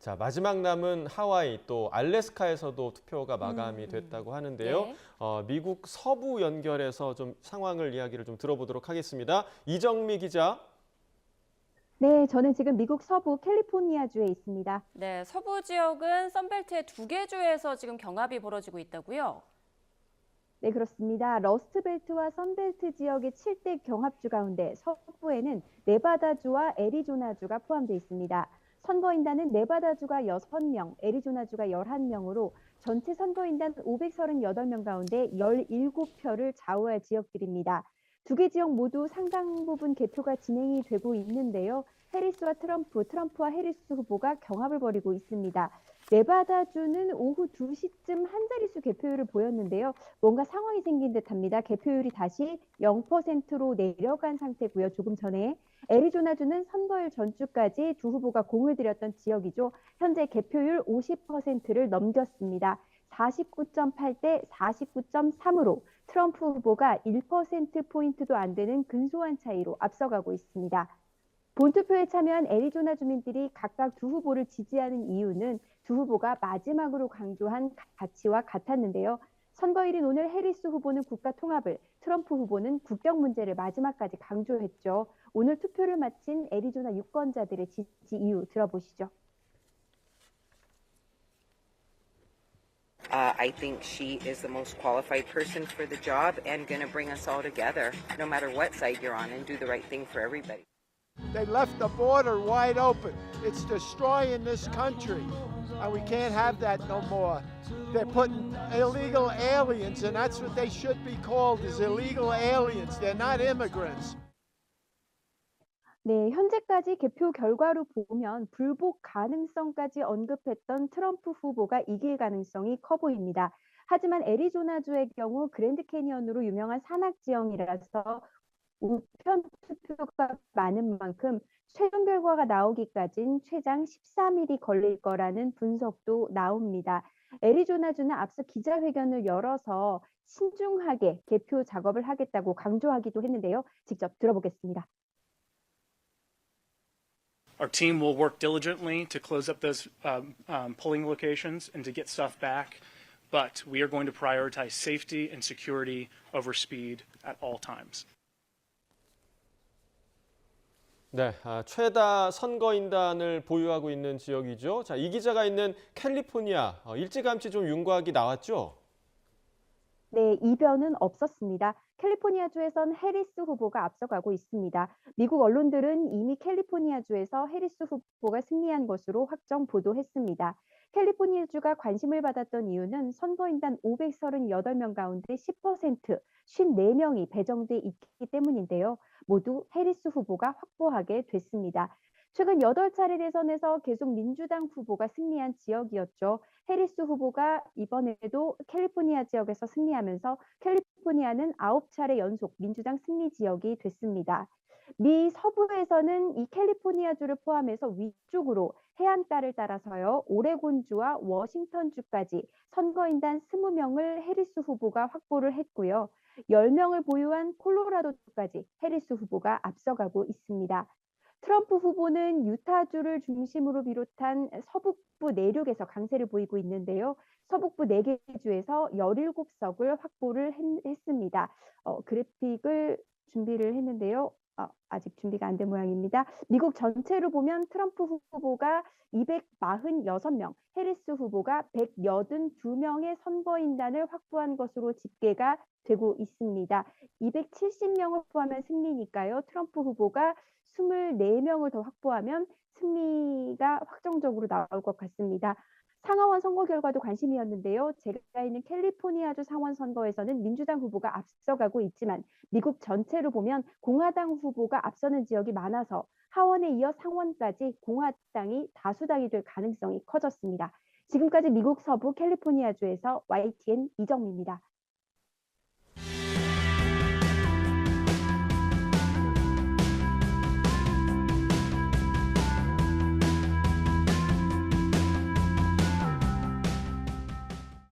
자, 마지막 남은 하와이 또 알래스카에서도 투표가 마감이 됐다고 하는데요. 네. 미국 서부 연결해서 좀 상황을 이야기를 좀 들어보도록 하겠습니다. 이정미 기자. 네, 저는 지금 미국 서부 캘리포니아주에 있습니다. 네, 서부 지역은 선벨트의 2개 주에서 지금 경합이 벌어지고 있다고요? 네, 그렇습니다. 러스트벨트와 선벨트 지역의 7대 경합주 가운데 서부에는 네바다주와 애리조나주가 포함되어 있습니다. 선거인단은 네바다주가 6명, 애리조나주가 11명으로 전체 선거인단 538명 가운데 17표를 좌우할 지역들입니다. 두 개 지역 모두 상당 부분 개표가 진행이 되고 있는데요. 해리스와 트럼프와 해리스 후보가 경합을 벌이고 있습니다. 네바다주는 오후 2시쯤 한 자릿수 개표율을 보였는데요. 뭔가 상황이 생긴 듯합니다. 개표율이 다시 0%로 내려간 상태고요. 조금 전에 애리조나주는 선거일 전주까지 두 후보가 공을 들였던 지역이죠. 현재 개표율 50%를 넘겼습니다. 49.8대 49.3으로 트럼프 후보가 1%포인트도 안 되는 근소한 차이로 앞서가고 있습니다. 본투표에 참여한 애리조나 주민들이 각각 두 후보를 지지하는 이유는 두 후보가 마지막으로 강조한 가치와 같았는데요. 선거일인 오늘 해리스 후보는 국가 통합을, 트럼프 후보는 국경 문제를 마지막까지 강조했죠. 오늘 투표를 마친 애리조나 유권자들의 지지 이유 들어보시죠. I think she is the most qualified person for the job and going to bring us all together, no matter what side you're on, and do the right thing for everybody. They left the border wide open. It's destroying this country, and we can't have that no more. They're putting illegal aliens, and that's what they should be called, is illegal aliens. They're not immigrants. 네, 현재까지 개표 결과로 보면 불복 가능성까지 언급했던 트럼프 후보가 이길 가능성이 커 보입니다. 하지만 애리조나주의 경우 그랜드 캐니언으로 유명한 산악 지형이라서 우편 투표가 많은 만큼 최종 결과가 나오기까진 최장 13일이 걸릴 거라는 분석도 나옵니다. 애리조나주는 앞서 기자회견을 열어서 신중하게 개표 작업을 하겠다고 강조하기도 했는데요. 직접 들어보겠습니다. Our team will work diligently to close up those polling locations and to get stuff back, but we are going to prioritize safety and security over speed at all times. 네, 최다 선거인단을 보유하고 있는 지역이죠. 자, 이 기자가 있는 캘리포니아, 일찌감치 좀 윤곽이 나왔죠? 네, 이변은 없었습니다. 캘리포니아주에선 해리스 후보가 앞서가고 있습니다. 미국 언론들은 이미 캘리포니아주에서 해리스 후보가 승리한 것으로 확정 보도했습니다. 캘리포니아주가 관심을 받았던 이유는 선거인단 538명 가운데 10%, 54명이 배정돼 있기 때문인데요. 모두 해리스 후보가 확보하게 됐습니다. 최근 8차례 대선에서 계속 민주당 후보가 승리한 지역이었죠. 해리스 후보가 이번에도 캘리포니아 지역에서 승리하면서 캘리포니아는 9차례 연속 민주당 승리 지역이 됐습니다. 미 서부에서는 이 캘리포니아주를 포함해서 위쪽으로 해안가를 따라서요. 오레곤주와 워싱턴주까지 선거인단 20명을 해리스 후보가 확보를 했고요. 10명을 보유한 콜로라도주까지 해리스 후보가 앞서가고 있습니다. 트럼프 후보는 유타주를 중심으로 비롯한 서북부 내륙에서 강세를 보이고 있는데요. 서북부 4개 주에서 17석을 확보를 했습니다. 그래픽을 준비를 했는데요. 아직 준비가 안 된 모양입니다. 미국 전체로 보면 트럼프 후보가 246명, 해리스 후보가 182명의 선거인단을 확보한 것으로 집계가 되고 있습니다. 270명을 포함한 승리니까요. 트럼프 후보가 24명을 더 확보하면 승리가 확정적으로 나올 것 같습니다. 상하원 선거 결과도 관심이었는데요. 제가 있는 캘리포니아주 상원 선거에서는 민주당 후보가 앞서가고 있지만 미국 전체로 보면 공화당 후보가 앞서는 지역이 많아서 하원에 이어 상원까지 공화당이 다수당이 될 가능성이 커졌습니다. 지금까지 미국 서부 캘리포니아주에서 YTN 이정미입니다.